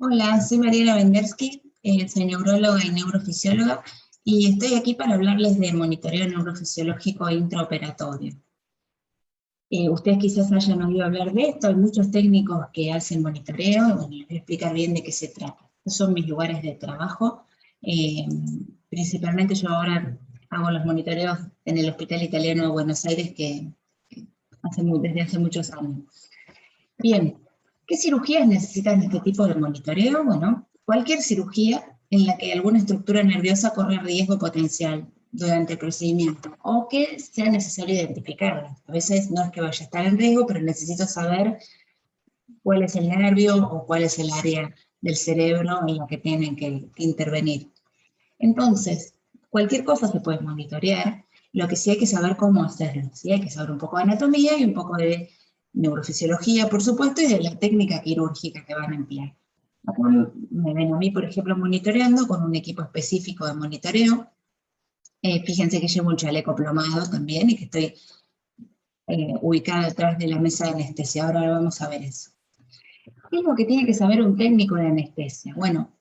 Hola, soy Mariela Vendersky, soy neuróloga y neurofisióloga, y estoy aquí para hablarles de monitoreo neurofisiológico e intraoperatorio. Ustedes quizás hayan oído hablar de esto, hay muchos técnicos que hacen monitoreo, y bueno, les voy a explicar bien de qué se trata. Estos son mis lugares de trabajo. eh, Principalmente yo ahora hago los monitoreos en el Hospital Italiano de Buenos Aires, que desde hace muchos años. Bien, ¿qué cirugías necesitan este tipo de monitoreo? Bueno, cualquier cirugía en la que alguna estructura nerviosa corre riesgo potencial durante el procedimiento o que sea necesario identificarla. A veces no es que vaya a estar en riesgo, pero necesito saber cuál es el nervio o cuál es el área del cerebro en la que tienen que intervenir. Entonces, cualquier cosa se puede monitorear, lo que sí hay que saber cómo hacerlo. ¿Sí? Hay que saber un poco de anatomía y un poco de neurofisiología, por supuesto, y de la técnica quirúrgica que van a emplear. Acá me ven a mí, por ejemplo, monitoreando con un equipo específico de monitoreo. Fíjense que llevo un chaleco plomado también y que estoy ubicada detrás de la mesa de anestesia. Ahora vamos a ver eso. ¿Qué es lo que tiene que saber un técnico de anestesia? Bueno,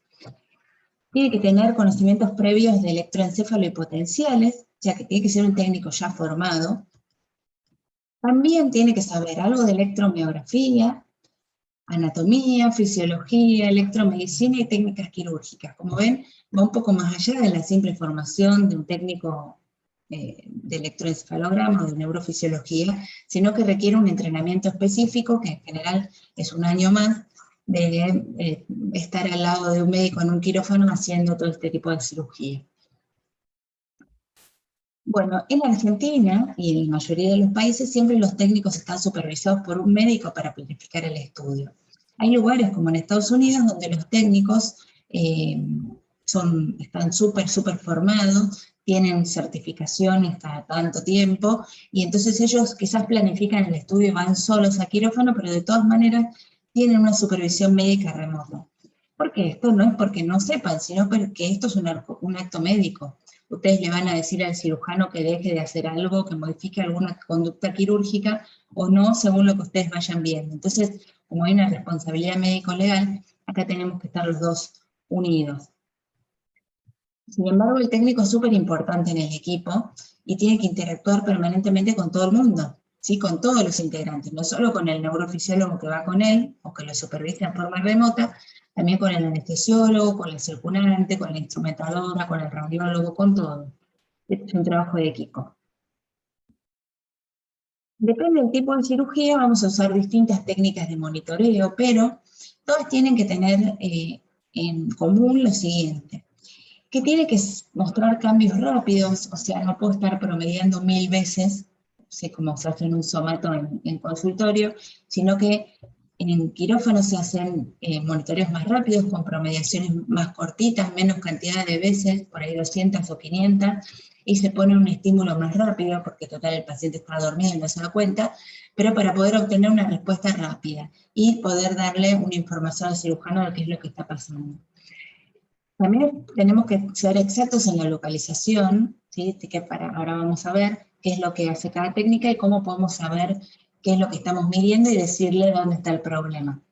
tiene que tener conocimientos previos de electroencéfalo y potenciales, ya que tiene que ser un técnico ya formado. También tiene que saber algo de electromiografía, anatomía, fisiología, electromedicina y técnicas quirúrgicas. Como ven, va un poco más allá de la simple formación de un técnico de electroencefalograma o de neurofisiología, sino que requiere un entrenamiento específico, que en general es un año más, de estar al lado de un médico en un quirófano haciendo todo este tipo de cirugía. Bueno, en Argentina y en la mayoría de los países siempre los técnicos están supervisados por un médico para planificar el estudio. Hay lugares como en Estados Unidos donde los técnicos están súper formados, tienen certificaciones cada tanto tiempo, y entonces ellos quizás planifican el estudio y van solos a quirófano, pero de todas maneras tienen una supervisión médica remota. Porque esto no es porque no sepan, sino porque esto es un acto médico. Ustedes le van a decir al cirujano que deje de hacer algo, que modifique alguna conducta quirúrgica o no, según lo que ustedes vayan viendo. Entonces, como hay una responsabilidad médico-legal, acá tenemos que estar los dos unidos. Sin embargo, el técnico es súper importante en el equipo y tiene que interactuar permanentemente con todo el mundo, ¿sí? Con todos los integrantes, no solo con el neurofisiólogo que va con él o que lo supervisa en forma remota, también con el anestesiólogo, con la circunante, con la instrumentadora, con el radiólogo, con todo. Este es un trabajo de equipo. Depende del tipo de cirugía, vamos a usar distintas técnicas de monitoreo, pero todas tienen que tener en común lo siguiente: que tiene que mostrar cambios rápidos, o sea, no puedo estar promediando 1000 veces, sé cómo se hace en un somato en consultorio, sino que en quirófano se hacen monitoreos más rápidos, con promediaciones más cortitas, menos cantidad de veces, por ahí 200 o 500, y se pone un estímulo más rápido, porque total el paciente está dormido y no se da cuenta, pero para poder obtener una respuesta rápida y poder darle una información al cirujano de qué es lo que está pasando. También tenemos que ser exactos en la localización, ¿sí? Ahora vamos a ver qué es lo que hace cada técnica y cómo podemos saber qué es lo que estamos midiendo y decirle dónde está el problema.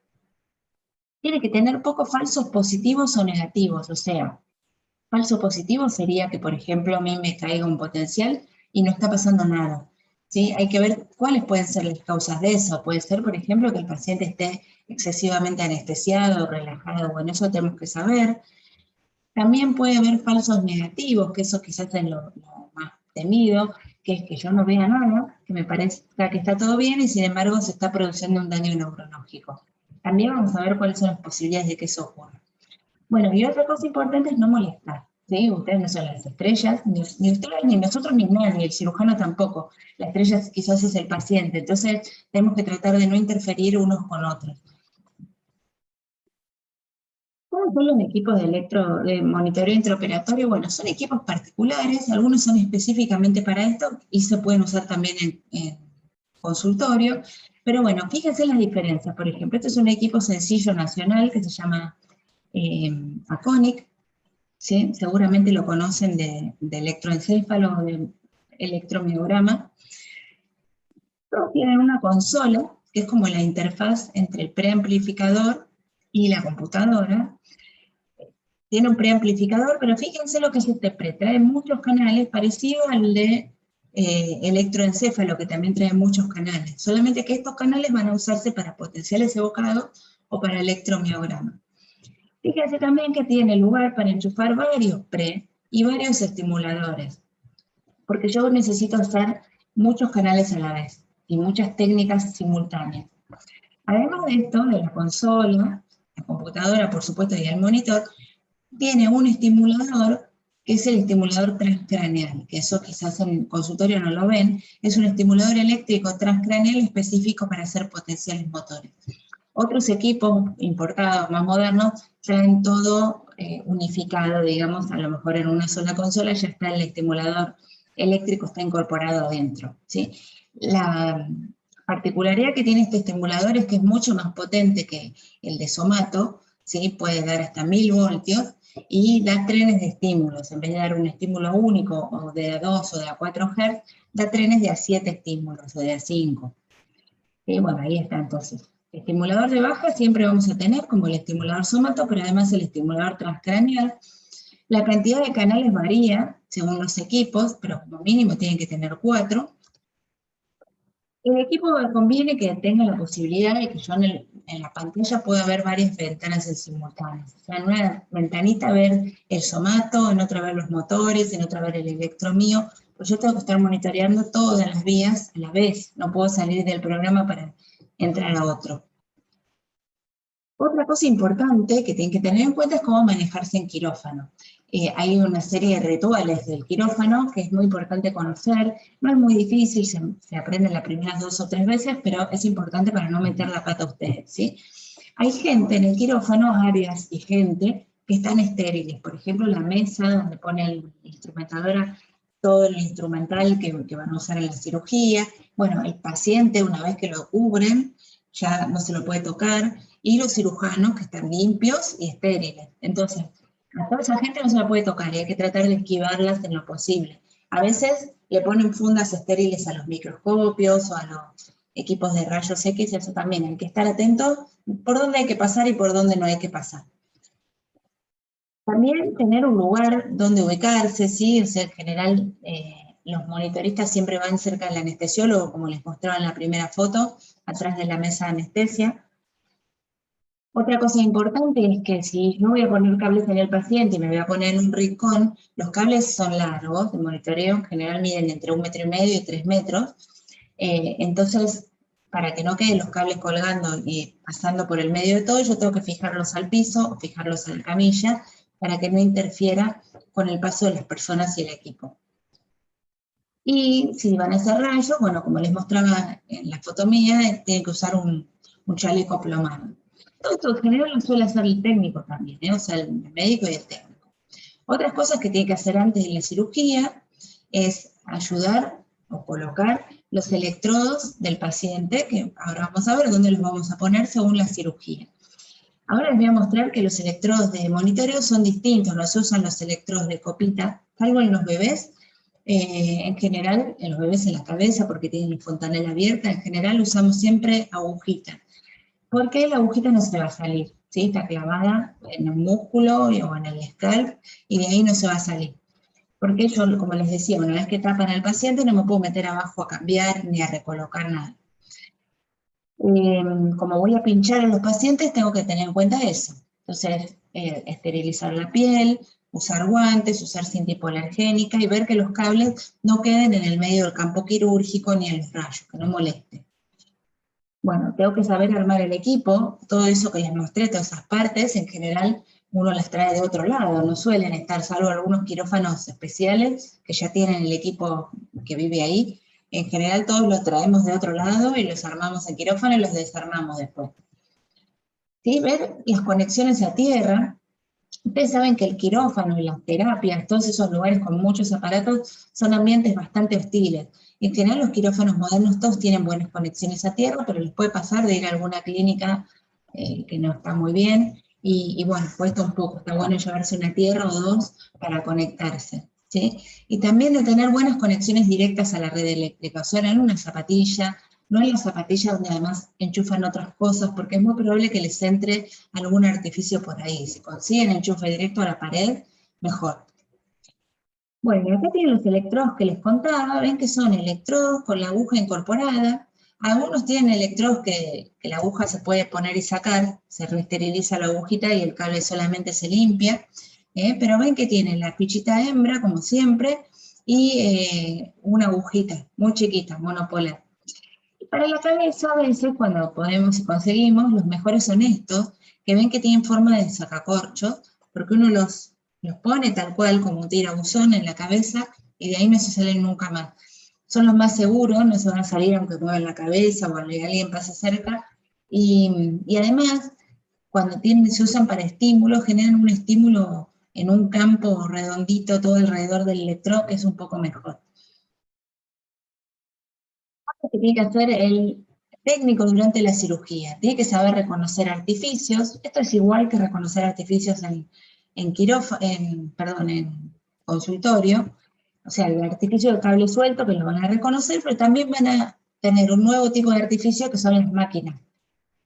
Tiene que tener pocos falsos positivos o negativos, o sea, falso positivo sería que, por ejemplo, a mí me caiga un potencial y no está pasando nada. ¿Sí? Hay que ver cuáles pueden ser las causas de eso. Puede ser, por ejemplo, que el paciente esté excesivamente anestesiado, relajado. Bueno, eso tenemos que saber. También puede haber falsos negativos, que eso quizás es lo más temido, que es que yo no vea nada, que me parezca que está todo bien y sin embargo se está produciendo un daño neurológico. También vamos a ver cuáles son las posibilidades de que eso ocurra. Bueno, y otra cosa importante es no molestar, ¿sí? Ustedes no son las estrellas, ni ustedes, ni nosotros, ni nadie, el cirujano tampoco. La estrella quizás es el paciente, entonces tenemos que tratar de no interferir unos con otros. ¿Cómo son los equipos de monitoreo intraoperatorio? Bueno, son equipos particulares, algunos son específicamente para esto y se pueden usar también en consultorio, pero bueno, fíjense las diferencias. Por ejemplo, este es un equipo sencillo nacional que se llama Aconic, ¿sí? Seguramente lo conocen de electroencéfalo o de electromiograma. Todos tienen una consola, que es como la interfaz entre el preamplificador y la computadora. Tiene un preamplificador, pero fíjense lo que se interpreta. Trae muchos canales, parecido al de electroencéfalo, que también trae muchos canales. Solamente que estos canales van a usarse para potenciales evocados o para electromiograma. Fíjense también que tiene lugar para enchufar varios pre y varios estimuladores, porque yo necesito hacer muchos canales a la vez y muchas técnicas simultáneas. Además de esto, de la consola, la computadora, por supuesto, y el monitor, tiene un estimulador que es el estimulador transcraneal, que eso quizás en el consultorio no lo ven, es un estimulador eléctrico transcraneal específico para hacer potenciales motores. Otros equipos importados más modernos traen todo unificado, digamos, a lo mejor en una sola consola ya está el estimulador eléctrico, está incorporado adentro, ¿sí? La particularidad que tiene este estimulador es que es mucho más potente que el de Somato, ¿sí? Puede dar hasta 1000 voltios y da trenes de estímulos. En vez de dar un estímulo único o de a 2 o de a 4 Hz, da trenes de a 7 estímulos o de a 5. Y bueno, ahí está entonces. Estimulador de baja siempre vamos a tener, como el estimulador Somato, pero además el estimulador transcraneal. La cantidad de canales varía según los equipos, pero como mínimo tienen que tener 4. El equipo conviene que tenga la posibilidad de que yo en la pantalla pueda ver varias ventanas en simultáneo. O sea, en una ventanita ver el Somato, en otra ver los motores, en otra ver el electromío. Pues yo tengo que estar monitoreando todas las vías a la vez. No puedo salir del programa para entrar a otro. Otra cosa importante que tienen que tener en cuenta es cómo manejarse en quirófano. Hay una serie de rituales del quirófano que es muy importante conocer. No es muy difícil, se aprende las primeras 2 o 3 veces, pero es importante para no meter la pata a ustedes, ¿sí? Hay gente en el quirófano, áreas y gente, que están estériles. Por ejemplo, la mesa donde pone el instrumentadora todo el instrumental que van a usar en la cirugía. Bueno, el paciente, una vez que lo cubren, ya no se lo puede tocar, y los cirujanos que están limpios y estériles. Entonces, a toda esa gente no se la puede tocar y hay que tratar de esquivarlas en lo posible. A veces le ponen fundas estériles a los microscopios o a los equipos de rayos X, eso también hay que estar atento por dónde hay que pasar y por dónde no hay que pasar. También tener un lugar donde ubicarse, ¿sí? O sea, en general, los monitoristas siempre van cerca del anestesiólogo, como les mostraba en la primera foto, atrás de la mesa de anestesia. Otra cosa importante es que si no voy a poner cables en el paciente y me voy a poner en un rincón, los cables son largos, de monitoreo en general miden entre 1,5 metros y 3 metros, entonces para que no queden los cables colgando y pasando por el medio de todo, yo tengo que fijarlos al piso o fijarlos a la camilla para que no interfiera con el paso de las personas y el equipo. Y si van a hacer rayos, bueno, como les mostraba en la foto mía, tienen que usar un chaleco plomado. Todo esto en general lo suele hacer el técnico también, o sea, el médico y el técnico. Otras cosas que tiene que hacer antes de la cirugía es ayudar o colocar los electrodos del paciente, que ahora vamos a ver dónde los vamos a poner según la cirugía. Ahora les voy a mostrar que los electrodos de monitoreo son distintos, no se usan los electrodos de copita, salvo en los bebés. En general, en los bebés en la cabeza, porque tienen la fontanela abierta, en general usamos siempre agujita. Porque la agujita no se va a salir, ¿sí? Está clavada en el músculo o en el scalp y de ahí no se va a salir. Porque yo, como les decía, una vez que tapan al paciente no me puedo meter abajo a cambiar ni a recolocar nada. Como voy a pinchar a los pacientes, tengo que tener en cuenta eso. Entonces, esterilizar la piel, usar guantes, usar cinta hipoalergénica y ver que los cables no queden en el medio del campo quirúrgico ni en los rayos, que no moleste. Bueno, tengo que saber armar el equipo, todo eso que les mostré, todas esas partes, en general uno las trae de otro lado, no suelen estar, salvo algunos quirófanos especiales que ya tienen el equipo que vive ahí. En general todos los traemos de otro lado y los armamos en quirófano y los desarmamos después. ¿Sí? Ver las conexiones a tierra. Ustedes saben que el quirófano y las terapias, todos esos lugares con muchos aparatos, son ambientes bastante hostiles. En general los quirófanos modernos todos tienen buenas conexiones a tierra, pero les puede pasar de ir a alguna clínica que no está muy bien, y bueno, cuesta un poco, está bueno llevarse una tierra o dos para conectarse, ¿sí? Y también de tener buenas conexiones directas a la red eléctrica, o sea, en una zapatilla, no en la zapatilla donde además enchufan otras cosas, porque es muy probable que les entre algún artificio por ahí. Si consiguen enchufe directo a la pared, mejor. Bueno, y acá tienen los electrodos que les contaba, ven que son electrodos con la aguja incorporada. Algunos tienen electrodos que la aguja se puede poner y sacar, se reesteriliza la agujita y el cable solamente se limpia, pero ven que tienen la fichita hembra, como siempre, y una agujita muy chiquita, monopolar. Y para la cabeza, a veces, cuando podemos y conseguimos, los mejores son estos, que ven que tienen forma de sacacorchos, porque uno los pone tal cual como un tirabuzón en la cabeza, y de ahí no se salen nunca más. Son los más seguros, no se van a salir aunque muevan la cabeza o alguien pase cerca, y además, cuando se usan para estímulo, generan un estímulo en un campo redondito todo alrededor del electrodo, que es un poco mejor. Que tiene que hacer el técnico durante la cirugía. Tiene que saber reconocer artificios. Esto es igual que reconocer artificios en consultorio. O sea, el artificio de cable suelto que lo van a reconocer, pero también van a tener un nuevo tipo de artificio que son las máquinas.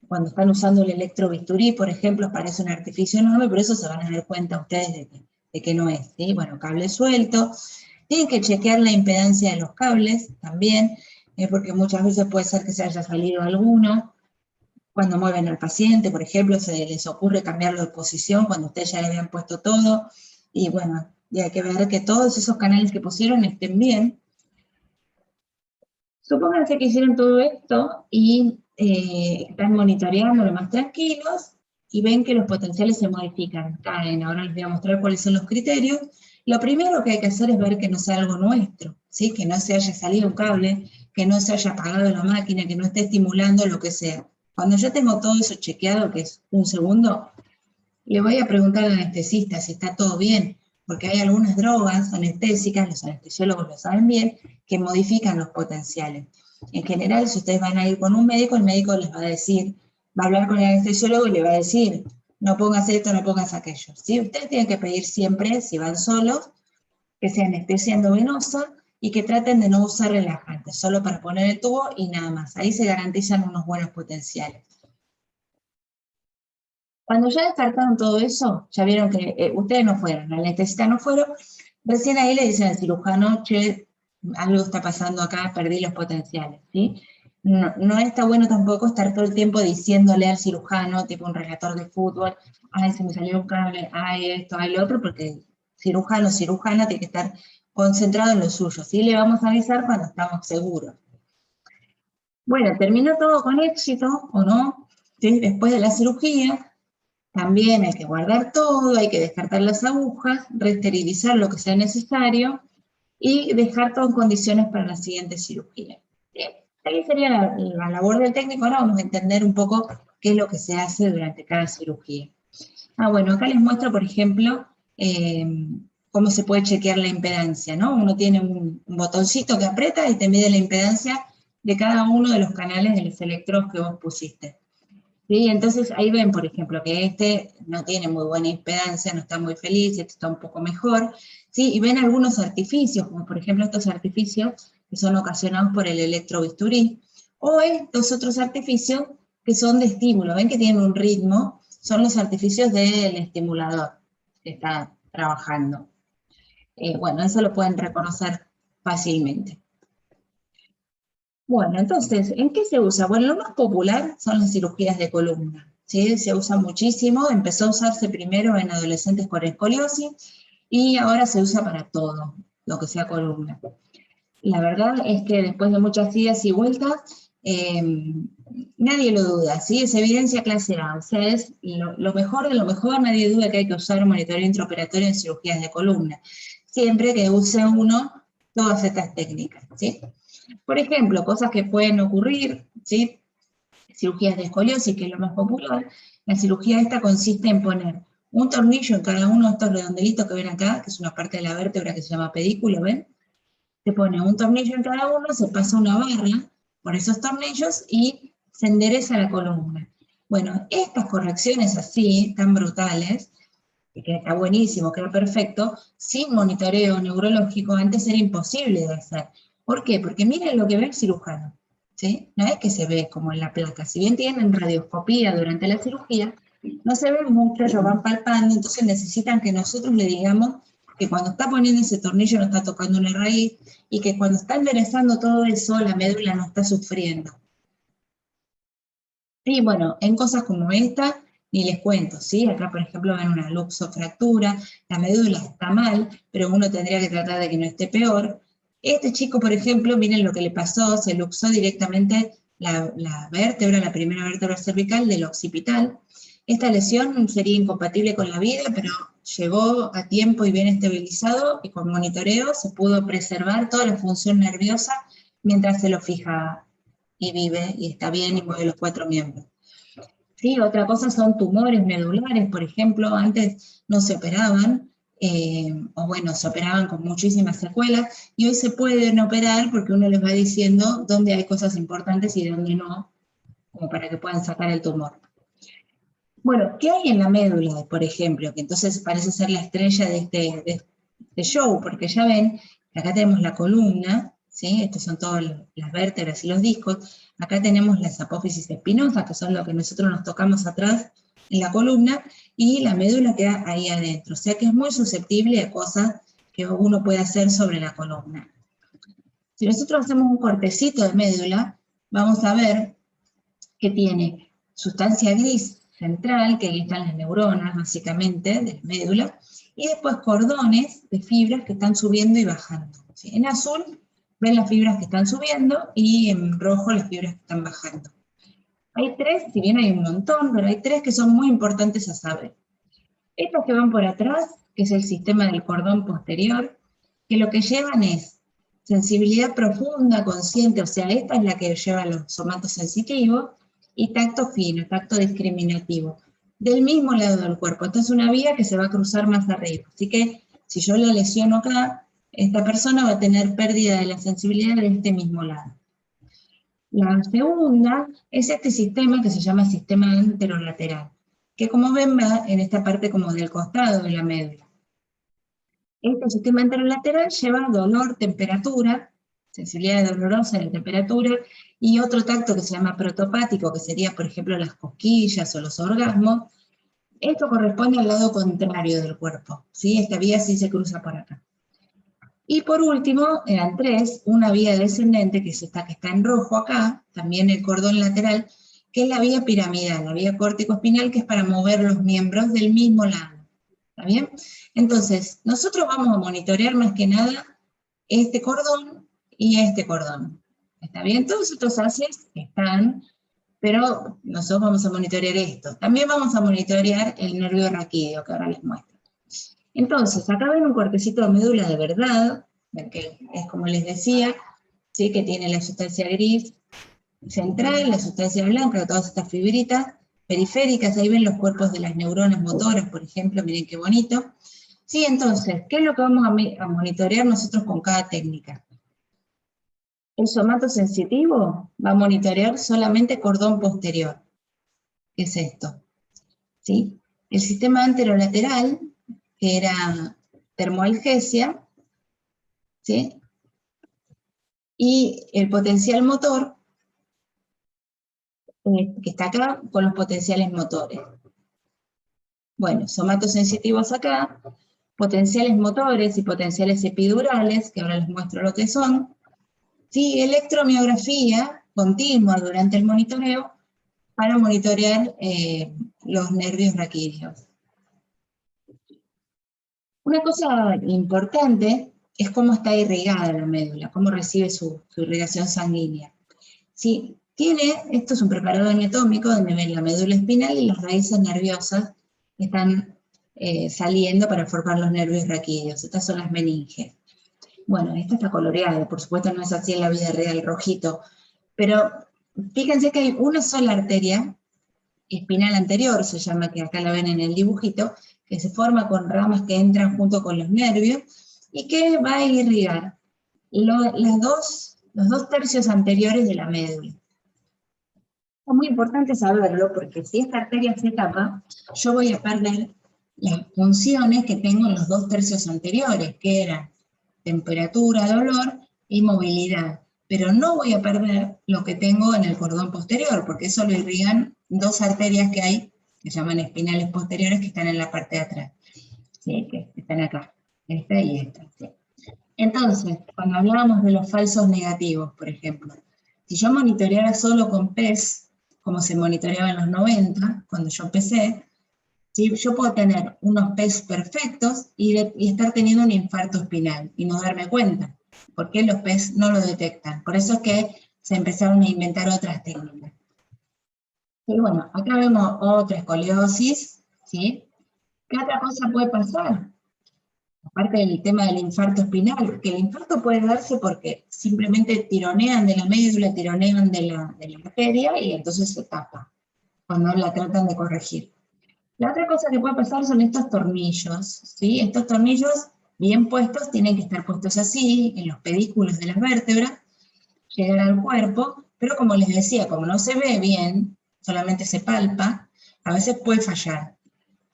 Cuando están usando el electrobisturí, por ejemplo, parece un artificio enorme, pero eso se van a dar cuenta ustedes de que no es. ¿Sí? Bueno, cable suelto. Tienen que chequear la impedancia de los cables también, porque muchas veces puede ser que se haya salido alguno. Cuando mueven al paciente, por ejemplo, se les ocurre cambiarlo de posición cuando ustedes ya le habían puesto todo. Y bueno, y hay que ver que todos esos canales que pusieron estén bien. Supónganse que hicieron todo esto y están monitoreando lo más tranquilos y ven que los potenciales se modifican. Ahora les voy a mostrar cuáles son los criterios. Lo primero que hay que hacer es ver que no sea algo nuestro, ¿sí? Que no se haya salido un cable, que no se haya apagado la máquina, que no esté estimulando lo que sea. Cuando yo tengo todo eso chequeado, que es un segundo, le voy a preguntar al anestesista si está todo bien, porque hay algunas drogas anestésicas, los anestesiólogos lo saben bien, que modifican los potenciales. En general, si ustedes van a ir con un médico, el médico les va a decir, va a hablar con el anestesiólogo y le va a decir, no pongas esto, no pongas aquello. ¿Sí? Ustedes tienen que pedir siempre, si van solos, que sea anestesia endovenosa y que traten de no usar relajantes, solo para poner el tubo y nada más. Ahí se garantizan unos buenos potenciales. Cuando ya descartaron todo eso, ya vieron que ustedes no fueron, la anestesista no fueron, recién ahí le dicen al cirujano, che, algo está pasando acá, perdí los potenciales, ¿sí? No está bueno tampoco estar todo el tiempo diciéndole al cirujano, tipo un relator de fútbol, ay, se me salió un cable, ay, esto, ay, lo otro, porque cirujano, cirujana tiene que estar concentrado en lo suyo, ¿sí? Le vamos a avisar cuando estamos seguros. Bueno, terminó todo con éxito, ¿o no? ¿Sí? Después de la cirugía, también hay que guardar todo, hay que descartar las agujas, reesterilizar lo que sea necesario y dejar todo en condiciones para la siguiente cirugía. Bien, ahí sería la labor del técnico. Ahora vamos a entender un poco qué es lo que se hace durante cada cirugía. Bueno, acá les muestro, por ejemplo, cómo se puede chequear la impedancia, ¿no? Uno tiene un botoncito que aprieta y te mide la impedancia de cada uno de los canales de los electrodos que vos pusiste. ¿Sí? Entonces ahí ven, por ejemplo, que este no tiene muy buena impedancia, no está muy feliz, este está un poco mejor, ¿sí? Y ven algunos artificios, como por ejemplo estos artificios que son ocasionados por el electrobisturí, o estos otros artificios que son de estímulo, ven que tienen un ritmo, son los artificios del estimulador que está trabajando. Bueno, eso lo pueden reconocer fácilmente. Bueno, entonces, ¿en qué se usa? Bueno, lo más popular son las cirugías de columna, ¿sí? Se usa muchísimo, empezó a usarse primero en adolescentes con escoliosis y ahora se usa para todo, lo que sea columna. La verdad es que después de muchas idas y vueltas, nadie lo duda, ¿sí? Es evidencia clase A, o sea, es lo mejor de lo mejor, nadie duda que hay que usar un monitoreo intraoperatorio en cirugías de columna, siempre que use uno todas estas técnicas, ¿sí? Por ejemplo, cosas que pueden ocurrir, ¿sí? Cirugías de escoliosis, que es lo más popular. La cirugía esta consiste en poner un tornillo en cada uno de estos redondelitos que ven acá, que es una parte de la vértebra que se llama pedículo, ¿ven? Se pone un tornillo en cada uno, se pasa una barra por esos tornillos y se endereza la columna. Bueno, estas correcciones así, tan brutales, que está buenísimo, queda perfecto, sin monitoreo neurológico, antes era imposible de hacer. ¿Por qué? Porque miren lo que ve el cirujano. ¿sí? No es que se ve como en la placa. Si bien tienen radioscopía durante la cirugía, no se ve mucho, lo van palpando, entonces necesitan que nosotros le digamos que cuando está poniendo ese tornillo no está tocando una raíz, y que cuando está enderezando todo eso, la médula no está sufriendo. Y bueno, en cosas como esta, ni les cuento, ¿sí? Acá, por ejemplo, ven una luxofractura, la médula está mal, pero uno tendría que tratar de que no esté peor. Este chico, por ejemplo, miren lo que le pasó, se luxó directamente la vértebra, la primera vértebra cervical del occipital. Esta lesión sería incompatible con la vida, pero llegó a tiempo y bien estabilizado, y con monitoreo se pudo preservar toda la función nerviosa mientras se lo fija y vive y está bien y mueve los 4 miembros. Sí, otra cosa son tumores medulares, por ejemplo, antes no se operaban, o bueno, se operaban con muchísimas secuelas, y hoy se pueden operar porque uno les va diciendo dónde hay cosas importantes y dónde no, como para que puedan sacar el tumor. Bueno, ¿qué hay en la médula, por ejemplo? Que entonces parece ser la estrella de este show, porque ya ven que acá tenemos la columna, ¿sí? Estos son todas las vértebras y los discos. Acá tenemos las apófisis espinosas, que son lo que nosotros nos tocamos atrás en la columna, y la médula queda ahí adentro. O sea que es muy susceptible a cosas que uno puede hacer sobre la columna. Si nosotros hacemos un cortecito de médula, vamos a ver que tiene sustancia gris central, que ahí están las neuronas, básicamente, de la médula, y después cordones de fibras que están subiendo y bajando. ¿Sí? En azul ven las fibras que están subiendo, y en rojo las fibras que están bajando. Hay 3, si bien hay un montón, pero hay 3 que son muy importantes a saber. Estas que van por atrás, que es el sistema del cordón posterior, que lo que llevan es sensibilidad profunda, consciente, o sea, esta es la que lleva los somatos sensitivos, y tacto fino, tacto discriminativo, del mismo lado del cuerpo. Esta es una vía que se va a cruzar más arriba, así que si yo la lesiono acá, esta persona va a tener pérdida de la sensibilidad de este mismo lado. La segunda es este sistema que se llama sistema anterolateral, que como ven va en esta parte como del costado de la médula. Este sistema anterolateral lleva dolor, temperatura, sensibilidad dolorosa de la temperatura, y otro tacto que se llama protopático, que sería, por ejemplo, las cosquillas o los orgasmos. Esto corresponde al lado contrario del cuerpo, ¿sí? Esta vía sí se cruza por acá. Y por último, eran 3, una vía descendente, que es esta que está en rojo acá, también el cordón lateral, que es la vía piramidal, la vía córtico-espinal, que es para mover los miembros del mismo lado. ¿Está bien? Entonces, nosotros vamos a monitorear más que nada este cordón y este cordón. ¿Está bien? Todos estos haces están, pero nosotros vamos a monitorear esto. También vamos a monitorear el nervio raquídeo, que ahora les muestro. Entonces, acá ven un cortecito de médula de verdad, que es como les decía, ¿sí? Que tiene la sustancia gris central, la sustancia blanca, todas estas fibritas periféricas, ahí ven los cuerpos de las neuronas motoras, por ejemplo, miren qué bonito. Sí, entonces, ¿qué es lo que vamos a monitorear nosotros con cada técnica? El somato sensitivo va a monitorear solamente cordón posterior, que es esto, ¿sí? El sistema anterolateral, que era termoalgesia, ¿sí? Y el potencial motor, que está acá, con los potenciales motores. Bueno, somatos sensitivos acá, potenciales motores y potenciales epidurales, que ahora les muestro lo que son. Sí, electromiografía continua durante el monitoreo para monitorear los nervios raquídeos. Una cosa importante es cómo está irrigada la médula, cómo recibe su irrigación sanguínea. Sí, esto es un preparado anatómico donde ven la médula espinal y las raíces nerviosas que están saliendo para formar los nervios raquídeos. Estas son las meninges. Bueno, esta está coloreada, por supuesto no es así en la vida real, rojito, pero fíjense que hay una sola arteria espinal anterior, se llama, que acá la ven en el dibujito, que se forma con ramas que entran junto con los nervios y que va a irrigar los dos tercios anteriores de la médula. Es muy importante saberlo porque si esta arteria se tapa, yo voy a perder las funciones que tengo en los 2 tercios anteriores, que eran temperatura, dolor y movilidad. pero no voy a perder lo que tengo en el cordón posterior, porque eso lo irrigan dos arterias que hay, que se llaman espinales posteriores, que están en la parte de atrás, ¿sí? Que están acá, esta y esta, ¿sí? Entonces, cuando hablábamos de los falsos negativos, por ejemplo, si yo monitoreara solo con PES, como se monitoreaba en los 90, cuando yo empecé, ¿sí? Yo puedo tener unos PES perfectos y estar teniendo un infarto espinal y no darme cuenta, porque los PES no lo detectan. Por eso es que se empezaron a inventar otras técnicas. Pero bueno, acá vemos otra escoliosis, ¿sí? ¿Qué otra cosa puede pasar? Aparte del tema del infarto espinal, que el infarto puede darse porque simplemente tironean de la médula, tironean de la arteria y entonces se tapa, cuando la tratan de corregir. La otra cosa que puede pasar son estos tornillos, ¿sí? Estos tornillos bien puestos tienen que estar puestos así, en los pedículos de las vértebras, llegar al cuerpo, pero como les decía, como no se ve bien, solamente se palpa, a veces puede fallar.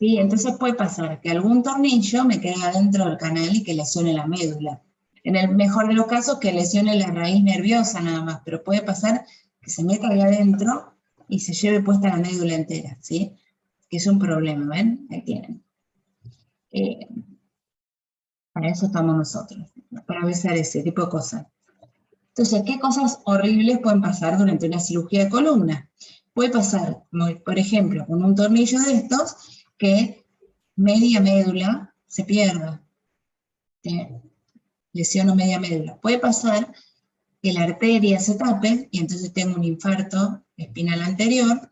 ¿Sí? Entonces puede pasar que algún tornillo me quede adentro del canal y que lesione la médula. En el mejor de los casos, que lesione la raíz nerviosa nada más, pero puede pasar que se meta ahí adentro y se lleve puesta la médula entera, ¿sí? Que es un problema, ¿ven? Ahí tienen. Para eso estamos nosotros, para avisar ese tipo de cosas. Entonces, ¿qué cosas horribles pueden pasar durante una cirugía de columna? Puede pasar, por ejemplo, con un tornillo de estos, que media médula se pierda. Lesión o media médula. Puede pasar que la arteria se tape y entonces tengo un infarto espinal anterior,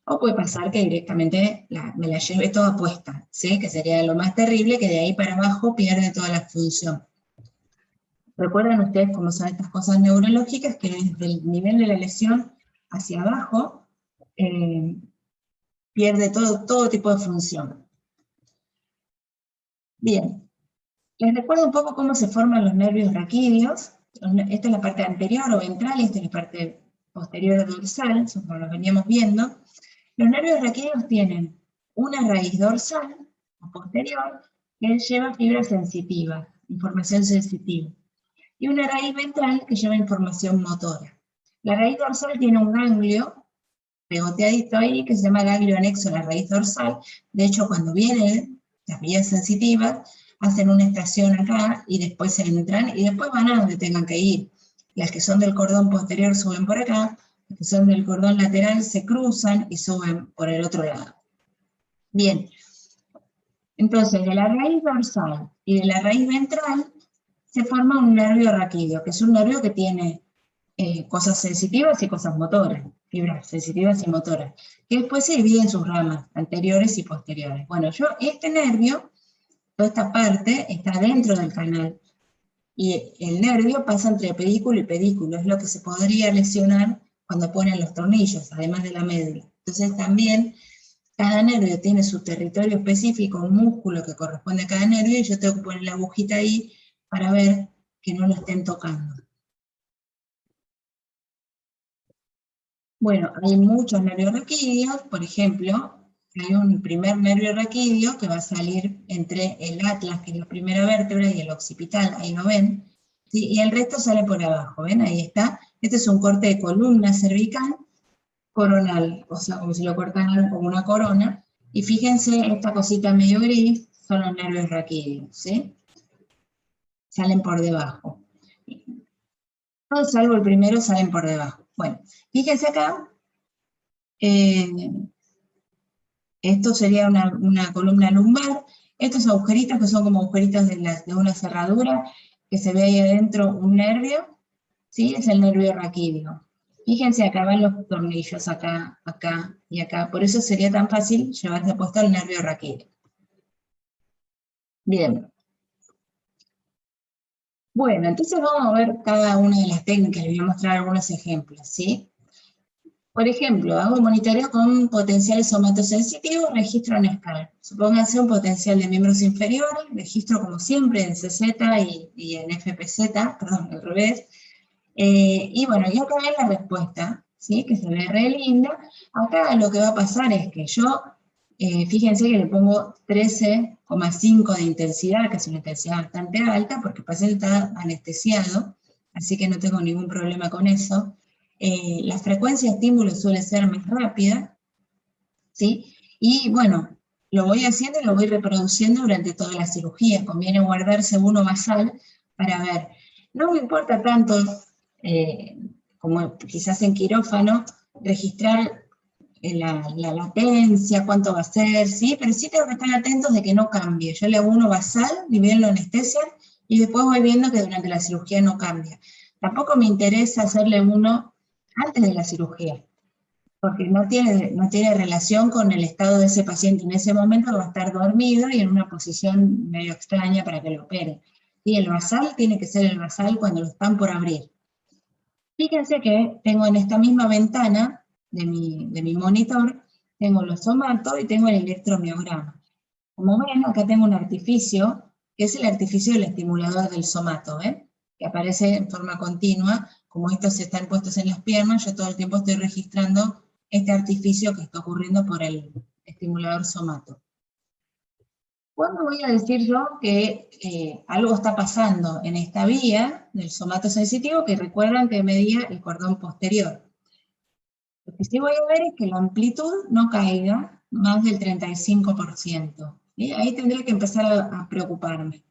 o puede pasar que directamente me la lleve toda puesta, ¿sí? Que sería lo más terrible, que de ahí para abajo pierde toda la función. ¿Recuerdan ustedes cómo son estas cosas neurológicas? Que desde el nivel de la lesión hacia abajo pierde todo tipo de función. Bien, les recuerdo un poco cómo se forman los nervios raquídeos. Esta es la parte anterior o ventral, y esta es la parte posterior dorsal, como lo veníamos viendo. Los nervios raquídeos tienen una raíz dorsal o posterior que lleva fibra sensitiva, información sensitiva, y una raíz ventral que lleva información motora. La raíz dorsal tiene un ganglio pegoteadito ahí que se llama ganglio anexo a la raíz dorsal. De hecho, cuando vienen las vías sensitivas, hacen una estación acá y después se entran y después van a donde tengan que ir. Las que son del cordón posterior suben por acá, las que son del cordón lateral se cruzan y suben por el otro lado. Bien, entonces de la raíz dorsal y de la raíz ventral se forma un nervio raquídeo, que es un nervio que tiene cosas sensitivas y cosas motoras, fibras sensitivas y motoras, que después se divide en sus ramas anteriores y posteriores. Bueno, este nervio, toda esta parte, está dentro del canal, y el nervio pasa entre pedículo y pedículo, es lo que se podría lesionar cuando ponen los tornillos, además de la médula. Entonces también cada nervio tiene su territorio específico, un músculo que corresponde a cada nervio, y yo tengo que poner la agujita ahí para ver que no lo estén tocando. Bueno, hay muchos nervios raquídeos, por ejemplo, hay un primer nervio raquídeo que va a salir entre el atlas, que es la primera vértebra, y el occipital, ahí lo ven, ¿sí? Y el resto sale por abajo, ¿ven? Ahí está. Este es un corte de columna cervical coronal, o sea, como si lo cortaran como una corona, y fíjense, esta cosita medio gris son los nervios raquídeos, ¿sí? Salen por debajo. Todos salvo el primero salen por debajo. Bueno, fíjense acá, esto sería una columna lumbar. Estos agujeritos que son como agujeritos de una cerradura, que se ve ahí adentro un nervio, ¿sí? Es el nervio raquídeo. Fíjense, acá van los tornillos, acá, acá y acá. Por eso sería tan fácil llevarse puesto el nervio raquídeo. Bien. Bueno, entonces vamos a ver cada una de las técnicas. Les voy a mostrar algunos ejemplos, ¿sí? Por ejemplo, hago monitoreo con potenciales somatosensitivos, registro en escala. Supónganse un potencial de miembros inferiores, registro como siempre en CZ y en FPZ, perdón, al revés. Y bueno, y acá es la respuesta, ¿sí? Que se ve re linda. Acá lo que va a pasar es que yo, fíjense que le pongo 13,5 de intensidad, que es una intensidad bastante alta, porque el paciente está anestesiado, así que no tengo ningún problema con eso. La frecuencia de estímulo suele ser más rápida, ¿sí? Y bueno, lo voy haciendo y lo voy reproduciendo durante toda la cirugía. Conviene guardarse uno basal para ver. No me importa tanto, como quizás en quirófano, registrar la latencia, cuánto va a ser, ¿sí? Pero sí tengo que estar atentos de que no cambie. Yo le hago uno basal, ni bien lo anestesian, y después voy viendo que durante la cirugía no cambia. Tampoco me interesa hacerle uno antes de la cirugía, porque no tiene relación con el estado de ese paciente en ese momento, que va a estar dormido y en una posición medio extraña para que lo opere. Y el basal tiene que ser el basal cuando lo están por abrir. Fíjense que tengo en esta misma ventana de mi monitor, tengo los somatos y tengo el electromiograma. Como ven, acá tengo un artificio, que es el artificio del estimulador del somato, que aparece en forma continua. Como estos están puestos en las piernas, yo todo el tiempo estoy registrando este artificio que está ocurriendo por el estimulador somato. ¿Cuándo voy a decir yo que algo está pasando en esta vía del somato sensitivo, que recuerdan que medía el cordón posterior? Lo que sí voy a ver es que la amplitud no caiga más del 35%. ¿Sí? Ahí tendré que empezar a preocuparme.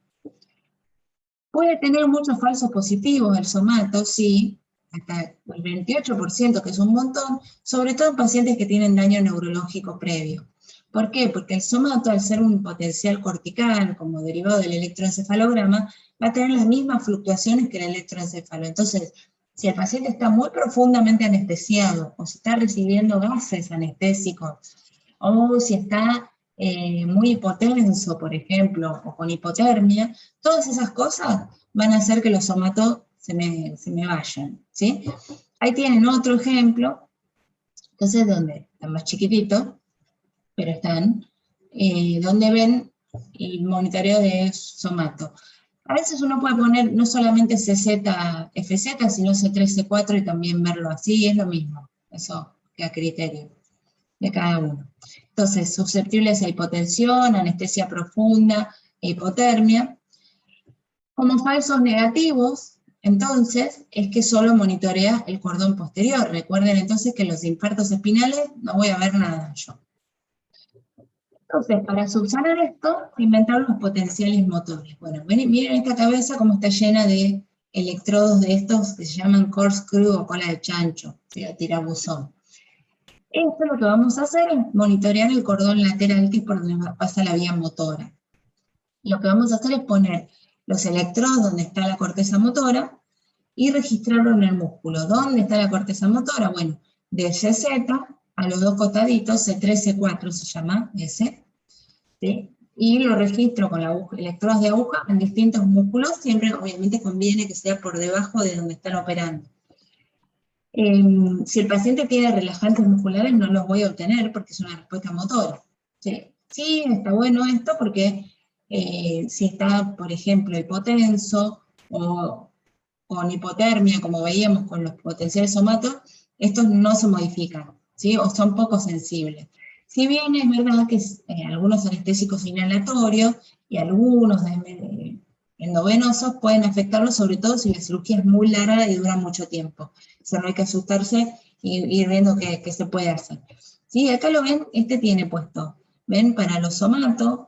Puede tener muchos falsos positivos el somato, sí, hasta el 28%, que es un montón, sobre todo en pacientes que tienen daño neurológico previo. ¿Por qué? Porque el somato, al ser un potencial cortical, como derivado del electroencefalograma, va a tener las mismas fluctuaciones que el electroencefalo. Entonces, si el paciente está muy profundamente anestesiado, o si está recibiendo gases anestésicos, o si está muy hipotenso, por ejemplo, o con hipotermia, todas esas cosas van a hacer que los somatos se me vayan, ¿sí? Ahí tienen otro ejemplo, entonces donde están más chiquititos, pero están, donde ven el monitoreo de somato. A veces uno puede poner no solamente CZ, FZ, sino C3, C4 y también verlo así, es lo mismo, eso que a criterio de cada uno. Entonces, susceptibles a hipotensión, anestesia profunda, hipotermia. Como falsos negativos, entonces, es que solo monitorea el cordón posterior. Recuerden entonces que en los infartos espinales no voy a ver nada yo. Entonces, para subsanar esto, inventar los potenciales motores. Bueno, miren esta cabeza como está llena de electrodos de estos que se llaman corkscrew o cola de chancho, ¿sí? O tirabuzón. Esto lo que vamos a hacer es monitorear el cordón lateral, que es por donde pasa la vía motora. Lo que vamos a hacer es poner los electrodos donde está la corteza motora y registrarlo en el músculo. ¿Dónde está la corteza motora? Bueno, de CZ a los dos costaditos, C3, C4 se llama ese, ¿sí? Y lo registro con electrodos de aguja en distintos músculos, siempre obviamente conviene que sea por debajo de donde están operando. Si el paciente tiene relajantes musculares no los voy a obtener porque es una respuesta motora. Sí, está bueno esto porque si está, por ejemplo, hipotenso o con hipotermia, como veíamos con los potenciales somatos, estos no se modifican, ¿sí? O son poco sensibles. Si bien es verdad que algunos anestésicos inhalatorios y algunos endovenosos pueden afectarlo, sobre todo si la cirugía es muy larga y dura mucho tiempo. Eso no hay que asustarse y ir viendo qué se puede hacer. ¿Sí? Acá lo ven, este tiene puesto, ven, para los somatos,